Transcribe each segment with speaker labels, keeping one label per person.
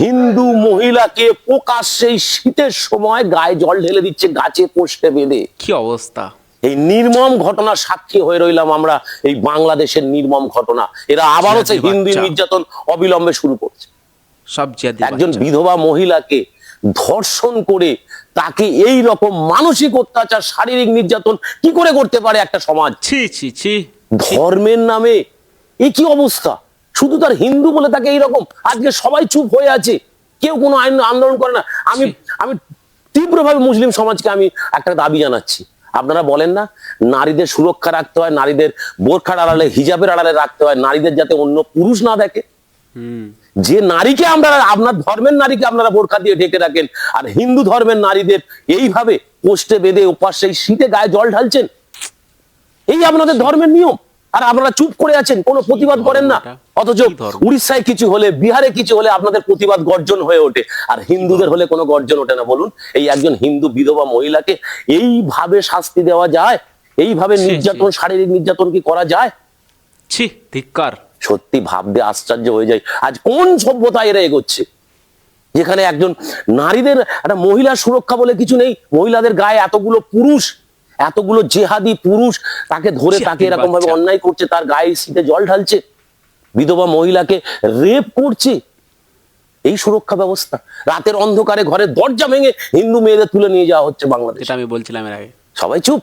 Speaker 1: হিন্দু মহিলাকে প্রকাশ্যে শীতের সময় গায়ে জল ঢেলে দিচ্ছে গাছে পোস্টে বেঁধে।
Speaker 2: কি অবস্থা!
Speaker 1: এই নির্মম ঘটনা সাক্ষী হয়ে রইলাম আমরা, এই বাংলাদেশের নির্মম ঘটনা। এরা আবারও সেই হিন্দু নির্যাতন অবিলম্বে শুরু করছে।
Speaker 2: সব
Speaker 1: একজন বিধবা মহিলাকে ধর্ষণ করে তাকে এই রকম মানসিক অত্যাচার, শারীরিক নির্যাতন কি করে করতে পারে একটা সমাজ?
Speaker 2: ছি ছি ছি।
Speaker 1: ধর্মের নামে এ কি অবস্থা! শুধু তার হিন্দু বলে তাকে এইরকম, আজকে সবাই চুপ হয়ে আছে, কেউ কোনো আইন আন্দোলন করে না। আমি আমি তীব্রভাবে মুসলিম সমাজকে আমি একটা দাবি জানাচ্ছি। আপনারা বলেন না নারীদের সুরক্ষা রাখতে হয়, নারীদের বোরখার আড়ালে, হিজাবের আড়ালে রাখতে হয়, নারীদের যাতে অন্য পুরুষ না দেখে। যে নারীকে আমরা, আপনার ধর্মের নারীকে আপনারা বোরখা দিয়ে ঢেকে রাখেন, আর হিন্দু ধর্মের নারীদের এইভাবে পোস্টে বেঁধে ওপাশ সেই শীতে গায়ে জল ঢালছেন, এই আপনাদের ধর্মের নিয়ম। আর আপনারা চুপ করে আছেন, কোনো প্রতিবাদ করেন না। অথচ উড়িষ্যায় কিছু হলে, বিহারে কিছু হলে আপনাদের প্রতিবাদ গর্জন হয়ে ওঠে, আর হিন্দুদের হলে কোনো গর্জন ওঠে না। বলুন, এই একজন হিন্দু বিধবা মহিলাকে এইভাবে শাস্তি দেওয়া যায়? এইভাবে নির্যাতন, শারীরিক নির্যাতন কি করা যায়?
Speaker 2: ছি, ধিক্কার।
Speaker 1: সত্যি ভাবতে আশ্চর্য হয়ে যায়, আজ কোন সভ্যতা এরা এগোচ্ছে, যেখানে একজন নারীদের, একটা মহিলার সুরক্ষা বলে কিছু নেই। মহিলাদের গায়ে এতগুলো পুরুষ, এতগুলো জেহাদি পুরুষ তাকে ধরে তাকে এরকম ভাবে অন্যায় করছে, তার গায়ে শীতে জল ঢালছে, বিধবা মহিলাকে রেপ করছে। এই সুরক্ষা ব্যবস্থা, রাতের অন্ধকারে ঘরের দরজা ভেঙে হিন্দু মেয়েদের তুলে নিয়ে যাওয়া হচ্ছে বাংলাদেশ।
Speaker 2: এটা আমি বলছিলাম এর আগে।
Speaker 1: সবাই চুপ,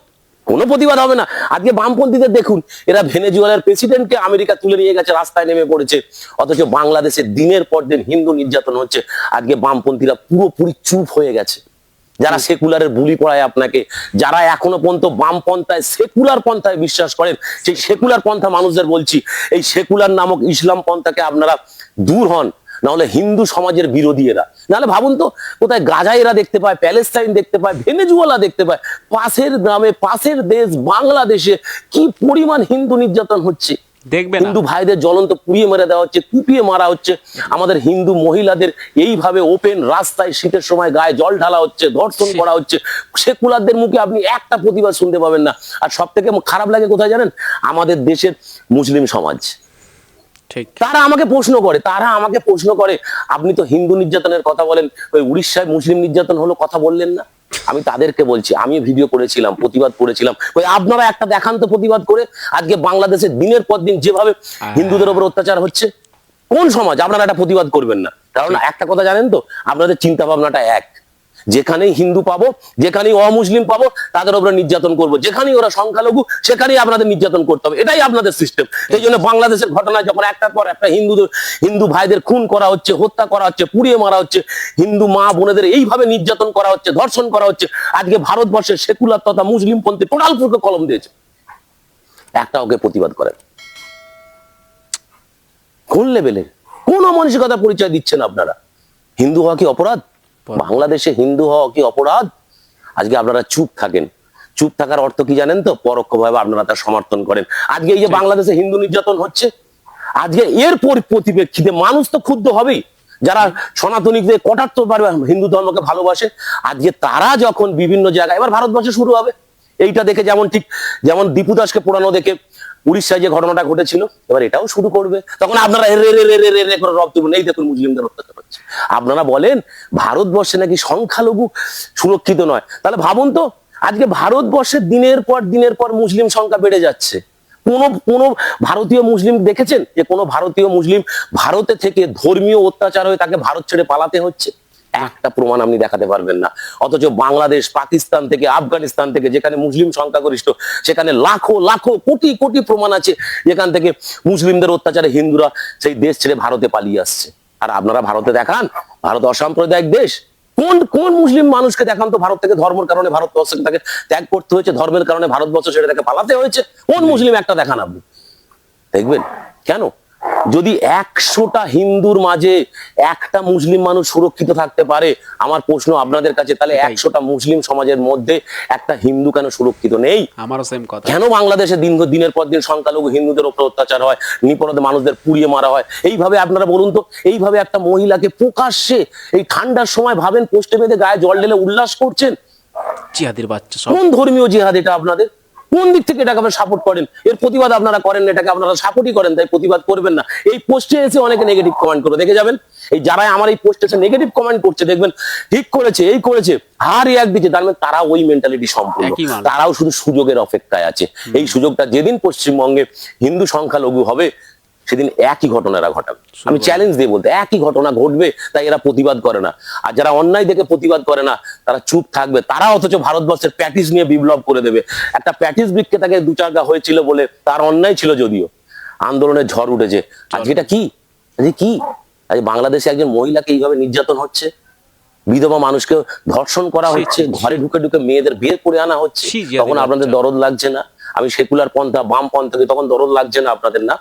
Speaker 1: কোনো প্রতিবাদ হবে না। আজকে বামপন্থীদের দেখুন, এরা ভেনেজুয়েলার প্রেসিডেন্টকে আমেরিকা তুলে নিয়ে গেছে, রাস্তায় নেমে পড়েছে। অথচ বাংলাদেশে দিনের পর দিন হিন্দু নির্যাতন হচ্ছে, আজকে বামপন্থীরা পুরোপুরি চুপ হয়ে গেছে। যারা সেকুলারের বুলি পড়ায় আপনাকে, যারা এখনো পর্যন্ত বামপন্থায়, সেকুলার পন্থায় বিশ্বাস করেন, সেই সেকুলার পন্থা মানুষদের বলছি, এই সেকুলার নামক ইসলাম পন্থাকে আপনারা দূর হন, নাহলে হিন্দু সমাজের বিরোধী এরা। নাহলে ভাবুন তো, কোথায় গাজা এরা দেখতে পায়, প্যালেস্টাইন দেখতে পায়, ভেনেজুয়েলা দেখতে পায়, পাশের গ্রামে, পাশের দেশ বাংলাদেশে কি পরিমাণ হিন্দু নির্যাতন হচ্ছে।
Speaker 2: দেখবেন
Speaker 1: হিন্দু ভাইদের জ্বলন্ত পুড়িয়ে মেরে দেওয়া হচ্ছে, কুপিয়ে মারা হচ্ছে। আমাদের হিন্দু মহিলাদের এইভাবে ওপেন রাস্তায় শীতের সময় গায়ে জল ঢালা হচ্ছে, ধর্ষণ করা হচ্ছে। সেকুলারদের মুখে আপনি একটা প্রতিবাদ শুনতে পাবেন না। আর সব থেকে খারাপ লাগে কোথায় জানেন? আমাদের দেশের মুসলিম সমাজ। তারা আমাকে প্রশ্ন করে, আপনি তো হিন্দু নির্যাতনের কথা বলেন, ওই উড়িষ্যায় মুসলিম নির্যাতন হলো কথা বললেন না? আমি তাদেরকে বলছি, আমি ভিডিও করেছিলাম, প্রতিবাদ করেছিলাম, ওই আপনারা একটা দেখান তো প্রতিবাদ করে। আজকে বাংলাদেশে দিনের পর দিন যেভাবে হিন্দুদের উপর অত্যাচার হচ্ছে, কোন সমাজ আপনারা একটা প্রতিবাদ করবেন না? কারণ একটা কথা জানেন তো, আপনাদের চিন্তা ভাবনাটা এক। যেখানেই হিন্দু পাবো, যেখানেই অমুসলিম পাবো, তাদের উপরে নির্যাতন করবো। যেখানেই ওরা সংখ্যালঘু, সেখানেই আপনাদের নির্যাতন করতে হবে। এটাই আপনাদের সিস্টেম। এই জন্য বাংলাদেশের ঘটনা যখন একটার পর একটা হিন্দু ভাইদের খুন করা হচ্ছে, হত্যা করা হচ্ছে, পুড়িয়ে মারা হচ্ছে, হিন্দু মা বোনেদের এইভাবে নির্যাতন করা হচ্ছে, ধর্ষণ করা হচ্ছে, আজকে ভারতবর্ষের সেকুলার তথা মুসলিম পন্থী টোটাল পুরো কলম দিয়েছে। একটা ওকে প্রতিবাদ করেন, কোন লেভেলের, কোন মানসিকতা পরিচয় দিচ্ছেন আপনারা? হিন্দু হওয়া কি অপরাধ? বাংলাদেশে হিন্দু হওয়া কি অপরাধ? আজকে আপনারা চুপ থাকেন। চুপ থাকার অর্থ কি জানেন তো? পরোক্ষভাবে আপনারা তার সমর্থন করেন। আজকে এই যে বাংলাদেশে হিন্দু নির্যাতন হচ্ছে, আজকে এর পরিপ্রেক্ষিতে মানুষ তো ক্ষুব্ধ হবেই। যারা সনাতনীদের কটাক্ষ পারবে, হিন্দু ধর্মকে ভালোবাসে, আজকে তারা যখন বিভিন্ন জায়গায়, এবার ভারতবর্ষে শুরু হবে এইটা দেখে, যেমন দীপু দাসকে পোড়ানো দেখে উড়িষ্যায় যে ঘটনাটা ঘটেছিল, এবার এটাও শুরু করবে। তখন আপনারা রব তুলবেন, এই দেখুন মুসলিমদের অত্যাচার হচ্ছে। আপনারা বলেন ভারতবর্ষে নাকি সংখ্যালঘু সুরক্ষিত নয়? তাহলে ভাবুন তো, আজকে ভারতবর্ষে দিনের পর মুসলিম সংখ্যা বেড়ে যাচ্ছে। কোন ভারতীয় মুসলিম দেখেছেন যে কোনো ভারতীয় মুসলিম ভারতে থেকে ধর্মীয় অত্যাচার হয়ে তাকে ভারত ছেড়ে পালাতে হচ্ছে? একটা প্রমাণ আপনি দেখাতে পারবেন না। অথচ বাংলাদেশ, পাকিস্তান থেকে, আফগানিস্তান থেকে, যেখানে মুসলিম সংখ্যাগরিষ্ঠ, সেখানে লাখো লাখো কোটি কোটি প্রমাণ আছে যেখান থেকে মুসলিমদের অত্যাচারে হিন্দুরা সেই দেশ ছেড়ে ভারতে পালিয়ে আসছে। আর আপনারা ভারতে দেখান, ভারত অসাম্প্রদায়িক দেশ। কোন মুসলিম মানুষকে দেখান তো ভারত থেকে ধর্মের কারণে ভারতবর্ষকে তাকে ত্যাগ করতে হয়েছে, ধর্মের কারণে ভারতবর্ষ ছেড়ে তাকে পালাতে হয়েছে? কোন মুসলিম একটা দেখান আপনি, দেখবেন। কেন? যদি 100টা হিন্দুর মাঝে একটা মুসলিম মানুষ সুরক্ষিত থাকতে পারে, আমার প্রশ্ন আপনাদের কাছে, তাহলে 100টা মুসলিম সমাজের মধ্যে একটা হিন্দু কেন সুরক্ষিত নেই?
Speaker 2: আমারও সেম কথা।
Speaker 1: কেন বাংলাদেশে দিনের পর দিন সংখ্যালঘু হিন্দুদের উপর অত্যাচার হয়, নিপীড়িত মানুষদের পুড়িয়ে মারা হয়? এইভাবে আপনারা বলুন তো, এইভাবে একটা মহিলাকে প্রকাশ্যে এই ঠান্ডার সময় ভাবেন পোস্টে বেঁধে গায়ে জল ঢেলে উল্লাস করছেন।
Speaker 2: জিহাদের বাচ্চা সব।
Speaker 1: কোন ধর্মীয় জিহাদ এটা আপনাদের? কোন দিক থেকে এটাকে আপনারা সাপোর্ট করেন? এর প্রতিবাদ আপনারা করেন না, এটাকে আপনারা সাপোর্টই করেন, তাই প্রতিবাদ করবেন না। এই পোস্টে এসে অনেকে নেগেটিভ কমেন্ট করে দেখে যাবেন, এই যারা আমার এই পোস্টে এসে নেগেটিভ কমেন্ট করছে দেখবেন ঠিক করেছে, এই করেছে, হার রিয়াক্ট দিচ্ছে, তার মানে তারা ওই মেন্টালিটি সম্পূর্ণ,
Speaker 2: একই মাল।
Speaker 1: তারাও শুধু সুযোগের অপেক্ষায় আছে। এই সুযোগটা যেদিন পশ্চিমবঙ্গে হিন্দু সংখ্যালঘু হবে সেদিন একই ঘটনা এরা ঘটাবে। আমি চ্যালেঞ্জ দিয়ে বলতে, একই ঘটনা ঘটবে, তাই এরা প্রতিবাদ করে না। আর যারা অন্যায় দেখে প্রতিবাদ করে না তারা চুপ থাকবে, তারা অথচ ভারতবর্ষের প্যাটিস নিয়ে বিপ্লব করে দেবে। একটা প্যাটিস বিক্রেতাকে 2 টাকা হয়েছিল বলে তার অন্যায় ছিল, যদিও আন্দোলনের ঝড় উঠেছে। আজকে এটা কি, আজকে কি, আজ বাংলাদেশে একজন মহিলাকে এইভাবে নির্যাতন হচ্ছে, বিধবা মানুষকে ধর্ষণ করা হচ্ছে, ঘরে ঢুকে ঢুকে মেয়েদের বের করে আনা হচ্ছে,
Speaker 2: ছি, জিয়াদি
Speaker 1: তখন আপনাদের
Speaker 2: বাচ্চা।
Speaker 1: দরদ লাগছে না? আমি সেকুলার পন্থা, বাম পন্থাকে তখন দরদ লাগছে না আপনাদের? না,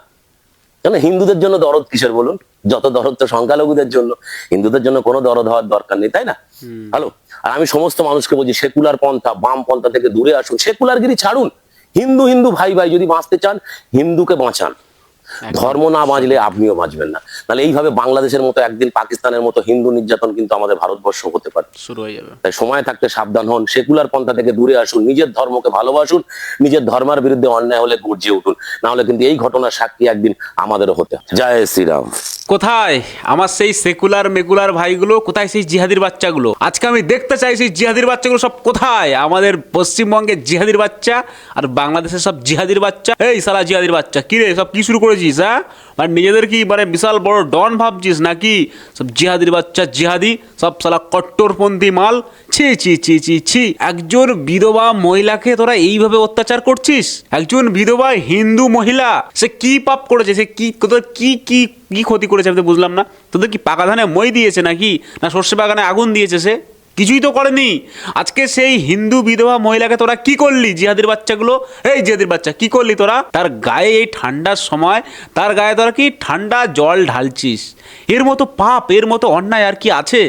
Speaker 1: কেন হিন্দুদের জন্য দরদ কিসের বলুন? যত দরদ তো সংখ্যালঘুদের জন্য, হিন্দুদের জন্য কোনো দরদ হওয়ার দরকার নেই, তাই না? হ্যালো, আর আমি সমস্ত মানুষকে বলছি, সেকুলার পন্থা, বাম পন্থা থেকে দূরে আসুন, সেকুলারগিরি ছাড়ুন। হিন্দু হিন্দু ভাই ভাই, যদি বাঁচতে চান হিন্দুকে বাঁচান, ধর্ম না বাঁচলে আপনিও বাঁচবেন না। তাহলে এইভাবে বাংলাদেশের মতো একদিন পাকিস্তানের মতো হিন্দু নির্যাতন কিন্তু আমাদের ভারতবর্ষ হতে পারে।
Speaker 2: শুরু হয়ে যাবে।
Speaker 1: তাই সময় থাকতে সাবধান হন, সেকুলার পন্থা থেকে দূরে আসুন, নিজের ধর্মকে ভালোবাসুন, নিজের ধর্মের বিরুদ্ধে অন্যায় হলে গর্জে উঠুন, না হলে কিন্তু এই ঘটনার সাক্ষী একদিন আমাদেরও হতে হবে। জয় শ্রীরাম।
Speaker 2: কোথায় আমার সেই সেকুলার মেকুলার ভাইগুলো? কোথায় সেই জিহাদির বাচ্চাগুলো? আজকে আমি দেখতে চাই সেই জিহাদির বাচ্চাগুলো সব কোথায়। আমাদের পশ্চিমবঙ্গের জিহাদির বাচ্চা আর বাংলাদেশের সব জিহাদির বাচ্চা। এই সালা জিহাদির বাচ্চা, কি রে সব কি শুরু করেছিস? হ্যাঁ, মানে নিজেদের কি মানে বিশাল বড় ডন ভাবছিস নাকি? সব জিহাদির বাচ্চা, জিহাদি সব সালা কট্টরপন্থী মাল। ছি ছি ছি ছি ছি। একজন বিধবা মহিলাকে তোরা এইভাবে অত্যাচার করছিস? একজন বিধবা হিন্দু মহিলা, সে কি পাপ করেছে? সে কি, তোদের কি কি কি ক্ষতি করেছে? আমি তো বুঝলাম না। তোদের কি পাকা ধানে মই দিয়েছে নাকি, না সর্ষে বাগানে আগুন দিয়েছে? সে কিছুই তো করেনি। আজকে সেই হিন্দু বিধবা মহিলাকে তোরা কি করলি? জিহাদির বাচ্চাগুলো, এই জিহাদির বাচ্চা কি করলি তোরা? তার গায়ে এই ঠান্ডার সময় তার গায়ে তোরা কি ঠান্ডা জল ঢালছিস? এর মতো পাপ, এর মতো অন্যায় আর কি আছে?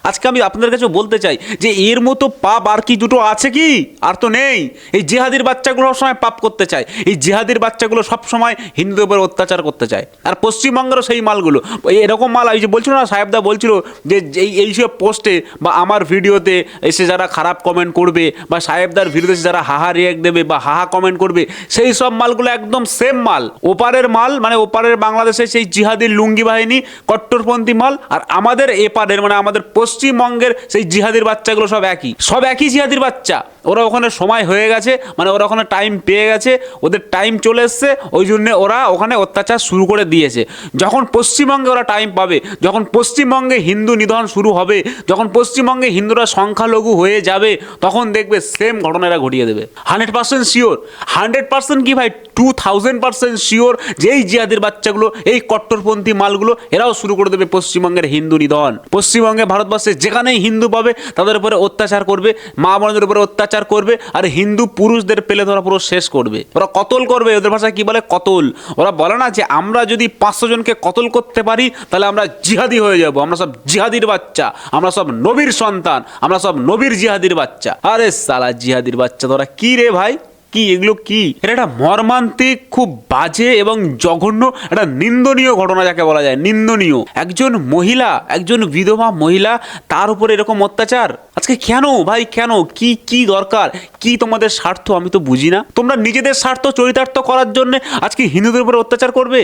Speaker 2: আজকে আমি আপনাদের কাছে বলতে চাই যে এর মতো পাপ আর কি দুটো আছে কি? আর তো নেই। এই জিহাদির বাচ্চাগুলো সবসময় পাপ করতে চায়, এই জিহাদির বাচ্চাগুলো সবসময় হিন্দুদের উপর অত্যাচার করতে চায়। আর পশ্চিমবঙ্গেরও সেই মালগুলো, এরকম মাল এই যে বলছিল না, সাহেবদা বলছিল যে এইসব পোস্টে বা আমার ভিডিওতে এসে যারা খারাপ কমেন্ট করবে, বা সাহেবদার ভিডিওতে এসে যারা হাহা রিয়াক্ট দেবে বা হাহা কমেন্ট করবে, সেই সব মালগুলো একদম সেম মাল, ওপারের মাল, মানে ওপারের বাংলাদেশের সেই জিহাদির লুঙ্গি বাহিনী, কট্টরপন্থী মাল। আর আমাদের এপারের মানে আমাদের পশ্চিমবঙ্গের সেই জিহাদির বাচ্চাগুলো সব একই, সব একই জিহাদির বাচ্চা। ওরা ওখানে সময় হয়ে গেছে, মানে ওরা ওখানে টাইম পেয়ে গেছে, ওদের টাইম চলে এসছে, ওই জন্য ওরা ওখানে অত্যাচার শুরু করে দিয়েছে। যখন পশ্চিমবঙ্গে ওরা টাইম পাবে, যখন পশ্চিমবঙ্গে হিন্দু নিধন শুরু হবে, যখন পশ্চিমবঙ্গে হিন্দুরা সংখ্যালঘু হয়ে যাবে, তখন দেখবে সেম ঘটনা এরা ঘটিয়ে দেবে। 100% শিওর, 100% কি ভাই, 2000% শিওর যে এই জিহাদির বাচ্চাগুলো, এই কট্টরপন্থী মালগুলো এরাও শুরু করে দেবে পশ্চিমবঙ্গের হিন্দু নিধন। পশ্চিমবঙ্গে, ভারতবর্ষে যেখানেই হিন্দু পাবে তাদের উপরে অত্যাচার করবে, মা বোনদের উপরে অত্যাচার করবে, আর হিন্দু পুরুষদের পেলে ধরা পুরো শেষ করবে। ওরা কতল করবে, ওদের ভাষায় কি বলে, কতল। ওরা বলে না যে আমরা যদি 500 জনকে কতল করতে পারি তাহলে আমরা জিহাদি হয়ে যাব, আমরা সব জিহাদির বাচ্চা, আমরা সব নবীর সন্তান, আমরা সব নবীর জিহাদির বাচ্চা। আরে সালা জিহাদির বাচ্চা তোরা কি রে ভাই, কি এগুলো কি? এটা একটা মর্মান্তিক, খুব বাজে এবং জঘন্য, একটা নিন্দনীয় ঘটনা যাকে বলা যায়, নিন্দনীয়। একজন মহিলা, একজন বিধবা মহিলা, তার উপরে এরকম অত্যাচার। আজকে কেন ভাই, কেন? কি কি দরকার? কি তোমাদের স্বার্থ আমি তো বুঝি না। তোমরা নিজেদের স্বার্থ চরিতার্থ করার জন্য আজকে হিন্দুদের উপরে অত্যাচার করবে?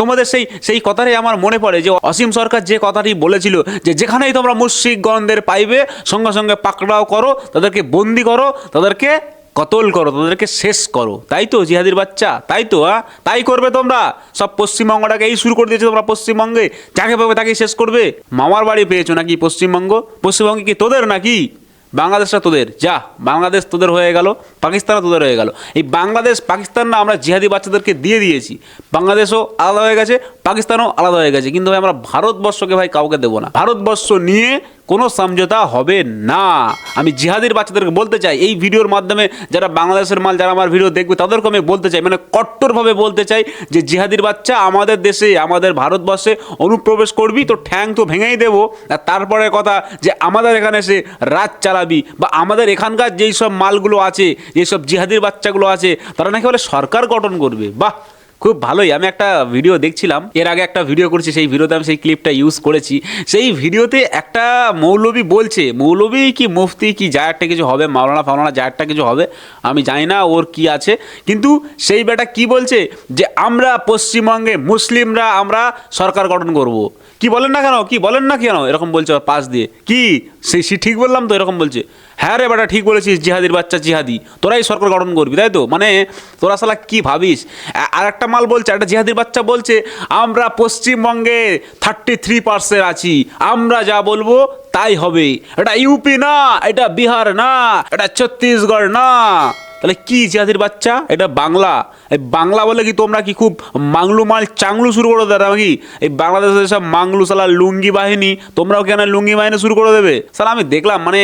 Speaker 2: তোমাদের সেই কথাটাই আমার মনে পড়ে যে অসীম সরকার যে কথাটি বলেছিল যে যেখানেই তোমরা মুশরিকগণদের পাইবে সঙ্গে সঙ্গে পাকড়াও করো, তাদেরকে বন্দি করো, তাদেরকে কতল করো, তাদেরকে শেষ করো। তাই তো জিহাদির বাচ্চা, তাই তো? তাই করবে তোমরা। সব পশ্চিমবঙ্গটাকে এই শুরু করে দিয়েছো তোমরা। পশ্চিমবঙ্গে যাকে পাবে তাকেই শেষ করবে। মামার বাড়ি পেয়েছো নাকি পশ্চিমবঙ্গ? পশ্চিমবঙ্গে কি তোদের নাকি? বাংলাদেশটা তোদের, যা বাংলাদেশ তোদের হয়ে গেল, পাকিস্তানও তোদের হয়ে গেল। এই বাংলাদেশ পাকিস্তান না আমরা জিহাদি বাচ্চাদেরকে দিয়ে দিয়েছি। বাংলাদেশও আলাদা হয়ে গেছে, পাকিস্তানও আলাদা হয়ে গেছে, কিন্তু ভাই আমরা ভারতবর্ষকে ভাই কাউকে দেবো না। ভারতবর্ষ নিয়ে কোনো সমঝোতা হবে না। আমি জিহাদির বাচ্চাদেরকে বলতে চাই, এই ভিডিওর মাধ্যমে যারা বাংলাদেশের মাল, যারা আমার ভিডিও দেখবে তাদেরকে আমি বলতে চাই, মানে কট্টরভাবে বলতে চাই যে জিহাদির বাচ্চা আমাদের দেশে, আমাদের ভারতবর্ষে অনুপ্রবেশ করবি তো ঠ্যাং তো ভেঙেই দেবো। আর তারপরে কথা যে আমাদের এখানে এসে রাজ চালাবি, বা আমাদের এখানকার যেই সব মালগুলো আছে, যেসব জিহাদির বাচ্চাগুলো আছে, তারা নাকি বলে সরকার গঠন করবে। বাহ, খুব ভালোই। আমি একটা ভিডিও দেখছিলাম, এর আগে একটা ভিডিও করেছি, সেই ভিডিওতে আমি সেই ক্লিপটা ইউজ করেছি। সেই ভিডিওতে একটা মৌলবি বলছে, মৌলবি কি মুফতি কি যা একটা কিছু হবে, মাওলানা ফাওলানা যা একটা কিছু হবে, আমি জানি না ওর কি আছে, কিন্তু সেই বেটা কি বলছে যে আমরা পশ্চিমবঙ্গে মুসলিমরা আমরা সরকার গঠন করব। কি বলেন না কেন, কি বলেন না কেন, এরকম বলছে ওর পাশ দিয়ে। কি সে ঠিক বললাম তো? এরকম বলছে। হ্যাঁ রে বেটা, ঠিক বলেছিস, জিহাদির বাচ্চা জিহাদি, তোরাই সরকার গঠন করবি, তাই তো? মানে তোরা শালা কি ভাবিস? আর একটা মাল বলছে, একটা জিহাদির বাচ্চা বলছে আমরা পশ্চিমবঙ্গে 33% আছি, আমরা যা বলবো তাই হবে। এটা ইউপি না, এটা বিহার না, এটা ছত্তিশগড় না। তাহলে কি জিহাদির বাচ্চা? এটা বাংলা। এই বাংলা বলে কি তোমরা কি খুব মাংলু মাল চাংলু শুরু করে দেবে নাকি? এই বাংলাদেশের সব মাংলু সালা লুঙ্গি বাহিনী, তোমরাও কেন লুঙ্গি বাহিনী শুরু করে দেবে? সালা আমি দেখলাম মানে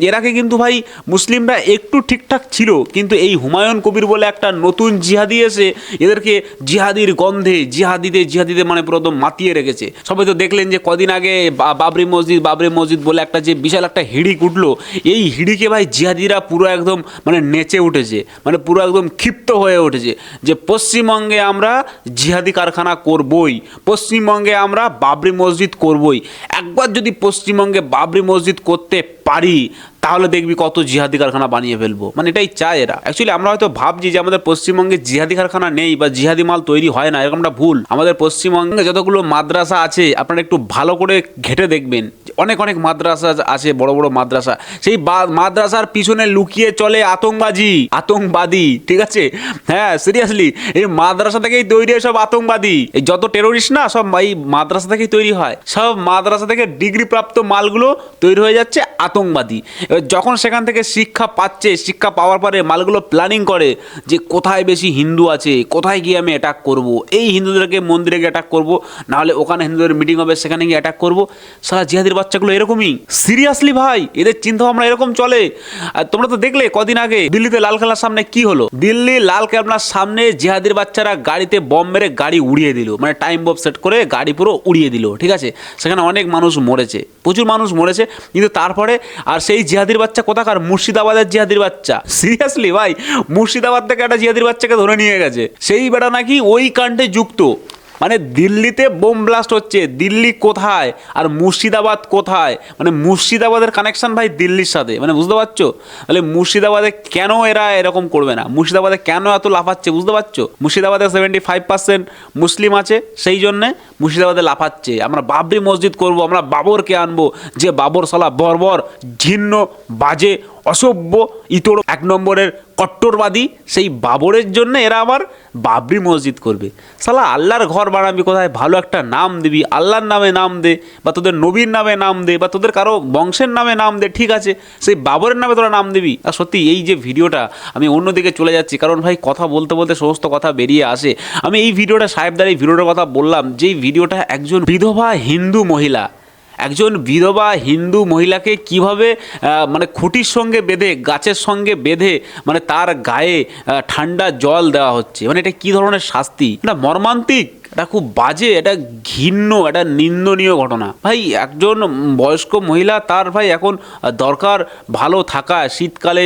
Speaker 2: এর আগে কিন্তু ভাই মুসলিমরা একটু ঠিকঠাক ছিল, কিন্তু এই হুমায়ুন কবির বলে একটা নতুন জিহাদি এসে এদেরকে জিহাদির গন্ধে জিহাদিতে মানে পুরো একদম মাতিয়ে রেখেছে। সবাই তো দেখলেন যে কদিন আগে বাবরি মসজিদ বলে একটা যে বিশাল একটা হিড়িক উঠলো, এই হিড়িকে ভাই জিহাদিরা পুরো একদম মানে নেচে উঠেছে, মানে পুরো একদম ক্ষিপ্ত হয়ে উঠেছে যে পশ্চিমবঙ্গে আমরা জিহাদি কারখানা করবই, পশ্চিমবঙ্গে আমরা বাবরি মসজিদ করবই। একবার যদি পশ্চিমবঙ্গে বাবরি মসজিদ করতে পারি তাহলে দেখবি কত জিহাদি কারখানা বানিয়ে ফেলবো। মানে এটাই চায় এরা। অ্যাকচুয়ালি আমরা হয়তো ভাবছি যে আমাদের পশ্চিমবঙ্গে জিহাদি কারখানা নেই বা জিহাদি মাল তৈরি হয় না, এরকমটা ভুল। আমাদের পশ্চিমবঙ্গে যতগুলো মাদ্রাসা আছে আপনারা একটু ভালো করে ঘেঁটে দেখবেন, অনেক অনেক মাদ্রাসা আছে, বড় বড় মাদ্রাসা। সেই মাদ্রাসার পিছনে লুকিয়ে চলে আতঙ্কবাদী, ঠিক আছে? হ্যাঁ সিরিয়াসলি, এই মাদ্রাসা থেকেই তৈরি হয় সব আতঙ্কবাদী। এই যত টেরোরিস্ট না সব এই মাদ্রাসা থেকেই তৈরি হয়। সব মাদ্রাসা থেকে ডিগ্রি প্রাপ্ত মালগুলো তৈরি হয়ে যাচ্ছে আতঙ্কবাদী। যখন সেখান থেকে শিক্ষা পাচ্ছে, শিক্ষা পাওয়ার পরে মালগুলো প্ল্যানিং করে যে কোথায় বেশি হিন্দু আছে, কোথায় গিয়ে আমি অ্যাটাক করব, এই হিন্দুদেরকে মন্দিরে গিয়ে অ্যাটাক করব, নাহলে ওখানে হিন্দুদের মিটিং হবে সেখানে গিয়ে অ্যাটাক করব। সারা জিহাদির বাচ্চাগুলো এরকমই। সিরিয়াসলি ভাই, এদের চিন্তা ভাবনা এরকম চলে। আর তোমরা তো দেখলে কদিন আগে দিল্লিতে লালকেল্লার সামনে কি হলো? দিল্লি লালকেল্লার সামনে জিহাদির বাচ্চারা গাড়িতে বম মেরে গাড়ি উড়িয়ে দিল, মানে টাইম বম সেট করে গাড়ি পুরো উড়িয়ে দিল, ঠিক আছে? সেখানে অনেক মানুষ মরেছে, প্রচুর মানুষ মরেছে, কিন্তু তারপরে আর সেই জিহাদির বাচ্চা কোথাকার? মুর্শিদাবাদের জিহাদির বাচ্চা। সিরিয়াসলি ভাই, মুর্শিদাবাদ থেকে একটা জিহাদির বাচ্চাকে ধরে নিয়ে গেছে, সেই বেটা নাকি ওই কাণ্ডে যুক্ত। মানে দিল্লিতে বোম ব্লাস্ট হচ্ছে, দিল্লি কোথায় আর মুর্শিদাবাদ কোথায়? মানে মুর্শিদাবাদের কানেকশন ভাই দিল্লির সাথে, মানে বুঝতে পারছো? তাহলে মুর্শিদাবাদে কেন এরা এরকম করবে না? মুর্শিদাবাদে কেন এত লাফাচ্ছে বুঝতে পারছো? মুর্শিদাবাদে 75% মুসলিম আছে, সেই জন্যে মুর্শিদাবাদে লাফাচ্ছে আমরা বাবরি মসজিদ করব, আমরা বাবরকে আনবো, যে বাবর সালা বর্বর, ঘৃণ্য, বাজে, অসভ্য, ইতর 1 নম্বরের কট্টরবাদী। সেই বাবরের জন্য এরা আবার বাবরি মসজিদ করবে। সালা আল্লাহর ঘর বানাবি কোথায়? ভালো একটা নাম দিবি, আল্লাহর নামে নাম দে, বা তোদের নবীর নামে নাম দে, বা তোদের কারো বংশের নামে নাম দে, ঠিক আছে? সেই বাবরের নামে তোরা নাম দিবি? আর সত্যি এই যে ভিডিওটা, আমি অন্যদিকে চলে যাচ্ছি কারণ ভাই কথা বলতে বলতে সমস্ত কথা বেরিয়ে আসে। আমি এই ভিডিওটা সাহেবদার এই ভিডিওটার কথা বললাম, যেই ভিডিওটা একজন বিধবা হিন্দু মহিলাকে কিভাবে মানে খুঁটির সঙ্গে বেঁধে, গাছের সঙ্গে বেঁধে, মানে তার গায়ে ঠান্ডা জল দেওয়া হচ্ছে। মানে এটা কি ধরনের শাস্তি? এটা মর্মান্তিক, এটা খুব বাজে, এটা ঘৃণ্য, এটা নিন্দনীয় ঘটনা। ভাই একজন বয়স্ক মহিলা, তার ভাই এখন দরকার ভালো থাকা। শীতকালে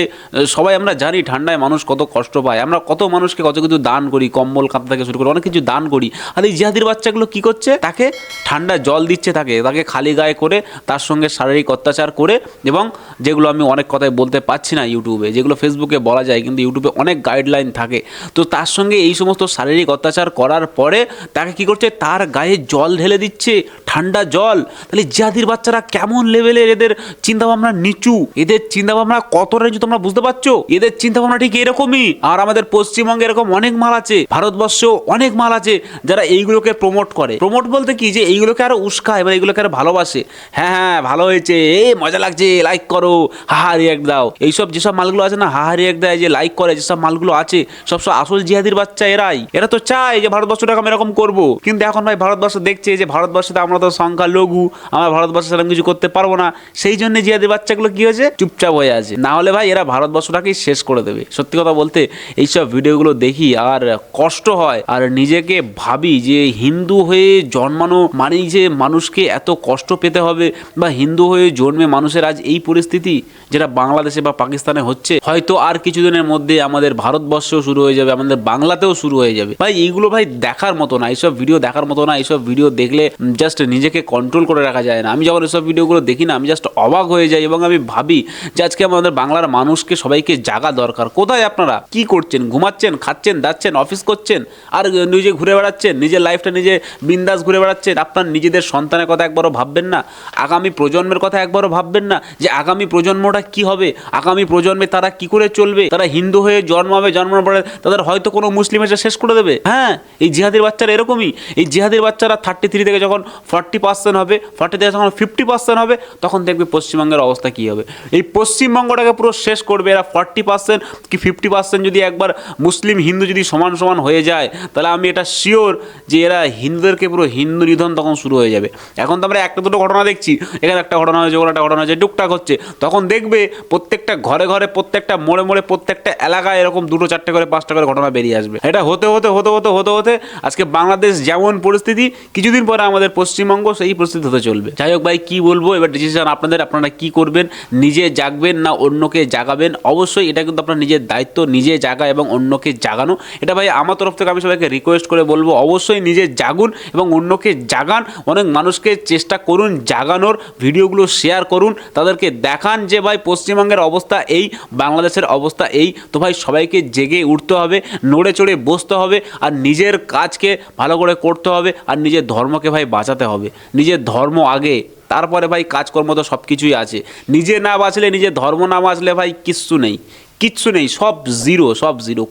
Speaker 2: সবাই আমরা জানি ঠান্ডায় মানুষ কত কষ্ট পায়, আমরা কত মানুষকে কত কিছু দান করি, কম্বল কাঁথা থেকে শুরু করে অনেক কিছু দান করি। আর এই জিহাদির বাচ্চাগুলো কি করছে? তাকে ঠান্ডা জল দিচ্ছে, তাকে খালি গায়ে করে, তার সঙ্গে শারীরিক অত্যাচার করে, এবং যেগুলো আমি অনেক কথাই বলতে পারছি না ইউটিউবে, যেগুলো ফেসবুকে বলা যায় কিন্তু ইউটিউবে অনেক গাইডলাইন থাকে। তো তার সঙ্গে এই সমস্ত শারীরিক অত্যাচার করার পরে তাকে কি করছে? তার গায়ে জল ঢেলে দিচ্ছে, ঠান্ডা জল। তাহলে জিহাদির বাচ্চারা কেমন লেভেলের, এদের চিন্তাভাবনা নিচু, এদের চিন্তাভাবনা কতটা নিচু তোমরা বুঝতে পারছো? এদের চিন্তাভাবনা ঠিক এরকমই। আর আমাদের পশ্চিমবঙ্গে এরকম অনেক মাল আছে, ভারতবর্ষেও অনেক মাল আছে যারা এইগুলোকে প্রমোট করে। প্রমোট বলতে কি, যে এইগুলোকে আরো উস্কায়, এবার এইগুলোকে আরো ভালোবাসে। হ্যাঁ ভালো হয়েছে, মজা লাগছে, লাইক করো, হাহা রিয়াক্ট দাও। এইসব যেসব মালগুলো আছে না, হাহা রিয়াক্ট দেয়, যে লাইক করে, যেসব মালগুলো আছে, সব আসল জিহাদির বাচ্চা এরাই। এরা তো চায় যে ভারতবর্ষটাকে আমি এরকম করব। কিন্তু এখন ভাই ভারতবর্ষ দেখছে যে ভারতবর্ষে আমরা তো সংখ্যা লঘু, আমরা ভারতবর্ষে সেরকম কিছু করতে পারবো না, সেই জন্য জিহাদি বাচ্চাগুলো কি হয়েছে, চুপচাপ হয়ে আছে। না হলে ভাই এরা ভারতবর্ষটাকেই শেষ করে দেবে। সত্যি কথা বলতে এইসব ভিডিওগুলো দেখি আর কষ্ট হয়, আর নিজেকে ভাবি যে হিন্দু হয়ে জন্মানো মানেই যে মানুষকে এত কষ্ট পেতে হবে, বা হিন্দু হয়ে জন্মে মানুষের আজ এই পরিস্থিতি যেটা বাংলাদেশে বা পাকিস্তানে হচ্ছে, হয়তো আর কিছুদিনের মধ্যে আমাদের ভারতবর্ষেও শুরু হয়ে যাবে, আমাদের বাংলাতেও শুরু হয়ে যাবে। ভাই এইগুলো ভাই দেখার মতো না, এইসব ভিডিও দেখার মতো না। এইসব ভিডিও দেখলে জাস্ট নিজেকে কন্ট্রোল করে রাখা যায় না। আমি যখন এসব ভিডিওগুলো দেখি না, আমি জাস্ট অবাক হয়ে যাই এবং আমি ভাবি যে আজকে আমাদের বাংলার মানুষকে সবাইকে জাগা দরকার। কোথায় আপনারা কি করছেন? ঘুমাচ্ছেন, খাচ্ছেন, দাচ্ছেন, অফিস করছেন, আর নিজে ঘুরে বেড়াচ্ছেন, নিজের লাইফটা নিজে বিন্দাস ঘুরে বেড়াচ্ছেন। আপনার নিজেদের সন্তানের কথা একবারও ভাববেন না? আগামী প্রজন্মের কথা একবারও ভাববেন না যে আগামী প্রজন্মটা কি হবে, আগামী প্রজন্মে তারা কি করে চলবে? তারা হিন্দু হয়ে জন্মাবে, জন্মানোর পরে তাদের হয়তো কোনো মুসলিম এসে শেষ করে দেবে। হ্যাঁ, এই জিহাদির বাচ্চারা এরকমই। এই জিহাদির বাচ্চারা 33 থেকে যখন 40% হবে, 40 থেকে যখন 50% হবে, তখন দেখবে পশ্চিমবঙ্গের অবস্থা কী হবে। এই পশ্চিমবঙ্গটাকে পুরো শেষ করবে এরা। 40% কি 50% যদি একবার মুসলিম হিন্দু যদি সমান সমান হয়ে যায়, তাহলে আমি এটা শিওর যে এরা হিন্দুদেরকে পুরো হিন্দু নিধন তখন শুরু হয়ে যাবে। এখন তো আমরা একটা দুটো ঘটনা দেখছি, এখানে একটা ঘটনা হয়েছে, ওখানে একটা ঘটনা হয়েছে, টুকটাক হচ্ছে। তখন দেখবে প্রত্যেকটা ঘরে ঘরে, প্রত্যেকটা মোড়ে মোড়ে, প্রত্যেকটা এলাকায় এরকম 2, 4টে করে 5টা করে ঘটনা বেরিয়ে আসবে। এটা হতে হতে হতে হতে হতে হতে আজকে বাংলাদেশ যেমন পরিস্থিতি, কিছুদিন পরে আমাদের পশ্চিমবঙ্গ সেই পরিস্থিতি হতে চলবে। যাই হোক ভাই, কি বলবো, এবার ডিসিশন আপনাদের। আপনারা কি করবেন? নিজে জাগবেন না অন্যকে জাগাবেন? অবশ্যই এটা কিন্তু আপনার নিজের দায়িত্ব, নিজে জাগা এবং অন্যকে জাগানো। এটা ভাই আমার তরফ থেকে আমি সবাইকে রিকোয়েস্ট করে বলবো, অবশ্যই নিজে জাগুন এবং অন্যকে জাগান। অনেক মানুষকে চেষ্টা করুন জাগানোর, ভিডিওগুলো শেয়ার করুন, তাদেরকে দেখান যে ভাই পশ্চিমবঙ্গের অবস্থা এই, বাংলাদেশের অবস্থা এই। তো ভাই সবাইকে জেগে উঠতে হবে, নড়ে চড়ে বসতে হবে, আর নিজের কাজকে ভালো করে করতে হবে, আর নিজের ধর্মকে ভাই বাঁচাতে হবে। নিজের ধর্ম আগে, তারপরে ভাই কাজকর্ম তো সব কিছুই আছে। নিজে না বাঁচলে, নিজের ধর্ম না বাঁচলে ভাই কিচ্ছু নেই, কিচ্ছু নেই, সব জিরো, সব জিরো,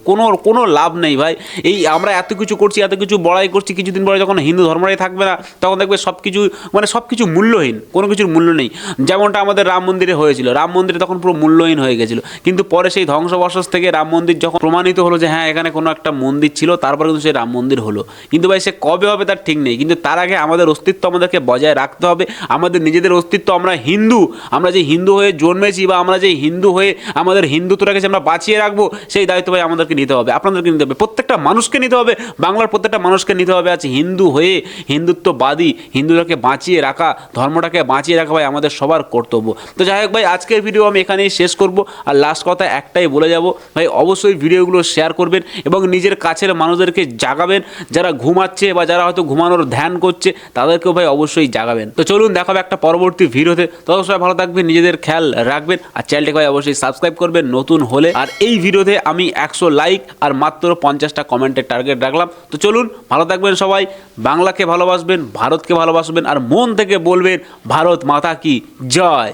Speaker 2: কোনো লাভ নেই ভাই। এই আমরা এত কিছু করছি, এত কিছু বড়াই করছি, কিছুদিন পরে যখন হিন্দু ধর্মটাই থাকবে না, তখন দেখবে সব কিছু মানে সব কিছু মূল্যহীন, কোনো কিছুর মূল্য নেই। যেমনটা আমাদের রাম মন্দিরে হয়েছিল, রাম মন্দিরে তখন পুরো মূল্যহীন হয়ে গেছিলো, কিন্তু পরে সেই ধ্বংসবশেষ থেকে রাম মন্দির যখন প্রমাণিত হলো যে হ্যাঁ এখানে কোনো একটা মন্দির ছিল, তারপরে কিন্তু সেই রাম মন্দির হলো। কিন্তু ভাই সে কবে হবে তার ঠিক নেই, কিন্তু তার আগে আমাদের অস্তিত্ব আমাদেরকে বজায় রাখতে হবে, আমাদের নিজেদের অস্তিত্ব। আমরা হিন্দু, আমরা যে হিন্দু হয়ে জন্মেছি, বা আমরা যে হিন্দু হয়ে আমাদের হিন্দুত্বটাকে আমরা বাঁচিয়ে রাখবো, সেই দায়িত্ব ভাই আমাদেরকে নিতে হবে, আপনাদেরকে নিতে হবে, প্রত্যেকটা মানুষকে নিতে হবে, বাংলার প্রত্যেকটা মানুষকে নিতে হবে। আছে হিন্দু হয়ে, হিন্দুত্ববাদী, হিন্দুটাকে বাঁচিয়ে রাখা, ধর্মটাকে বাঁচিয়ে রাখা ভাই আমাদের সবার কর্তব্য। তো যাই হোক ভাই, আজকের ভিডিও আমি এখানেই শেষ করব, আর লাস্ট কথা একটাই বলে যাব ভাই, অবশ্যই ভিডিওগুলো শেয়ার করবেন এবং নিজের কাছের মানুষদেরকে জাগাবেন, যারা ঘুমাচ্ছে বা যারা হয়তো ঘুমানোর ধ্যান করছে, তাদেরকেও ভাই অবশ্যই জাগাবেন। তো চলুন দেখাবে একটা পরবর্তী ভিডিওতে, তখন সবাই ভালো থাকবেন, নিজেদের খেয়াল রাখবেন, আর চ্যানেলটাকে ভাই অবশ্যই সাবস্ক্রাইব করবেন নতুন হলে। আর এই ভিডিওতে আমি 100 লাইক আর মাত্র 50টা কমেন্টের টার্গেট রাখলাম। তো চলুন, ভালো থাকবেন সবাই, বাংলাকে ভালোবাসবেন, ভারতকে ভালোবাসবেন, আর মন থেকে বলবেন ভারত মাতা কি জয়।